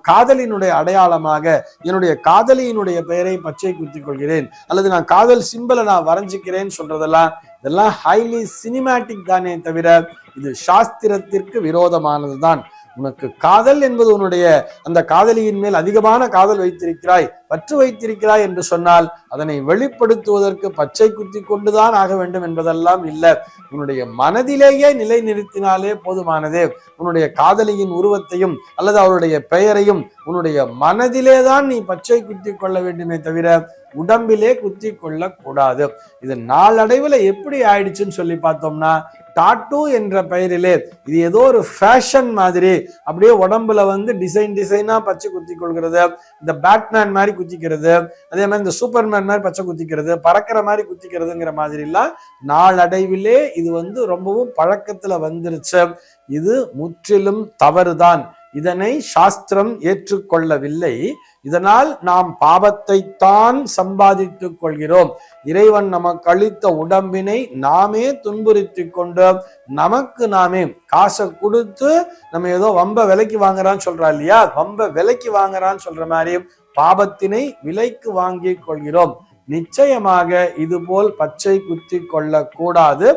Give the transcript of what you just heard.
காதலினுடைய அடையாளமாக என்னுடைய காதலியினுடைய பெயரை பச்சை குத்திக் கொள்கிறேன், அல்லது நான் காதல் சிம்பலை நான் வரைஞ்சிக்கிறேன்னு சொல்றதெல்லாம் இதெல்லாம் ஹைலி சினிமேட்டிக் தானே தவிர இது சாஸ்திரத்திற்கு விரோதமானதுதான். உனக்கு காதல் என்பது உன்னுடைய அந்த காதலியின் மேல் அதிகமான காதல் வைத்திருக்கிறாய், பற்று வைத்திருக்கிறாய் என்று சொன்னால் அதனை வெளிப்படுத்துவதற்கு பச்சை குத்தி கொண்டுதான் ஆக வேண்டும் என்பதெல்லாம் இல்லை. உன்னுடைய மனதிலேயே நிலை நிறுத்தினாலே போதுமானதே. உன்னுடைய காதலியின் உருவத்தையும் அல்லது அவருடைய பெயரையும் உன்னுடைய மனதிலே தான் நீ பச்சை குத்தி கொள்ள வேண்டுமே தவிர உடம்பிலே குத்தி கொள்ள கூடாது. இது நாளடைவில் எப்படி ஆயிடுச்சுன்னு சொல்லி பார்த்தோம்னா, டாட்டூ என்ற பெயரிலே இது ஏதோ ஒரு ஃபேஷன் மாதிரி அப்படியே உடம்புல டிசைனா பச்சை குத்தி கொள்கிறது, இந்த பேட்மேன் மாதிரி குத்திக்கிறது, அதே மாதிரி இந்த சூப்பர்மேன் மாதிரி பச்சை குத்திக்கிறது, பறக்கிற மாதிரி குத்திக்கிறதுங்கிற மாதிரி எல்லாம் நாளடைவிலே இது ரொம்பவும் பழக்கத்துல வந்துருச்சு. இது முற்றிலும் தவறுதான். இதனை சாஸ்திரம் ஏற்றுக்கொள்ளவில்லை. இதனால் நாம் பாபத்தை தான் சம்பாதித்துக் கொள்கிறோம். இறைவன் நமக்கு அளித்த உடம்பினை நாமே துன்புறுத்தி கொண்டு நமக்கு நாமே காசை கொடுத்து நம்ம ஏதோ வம்ப விலைக்கு வாங்குறான்னு சொல்றா இல்லையா, வம்ப விலைக்கு வாங்குறான்னு சொல்ற மாதிரி பாபத்தினை விலைக்கு வாங்கி கொள்கிறோம். நிச்சயமாக இதுபோல் பச்சை குத்தி கொள்ள கூடாது.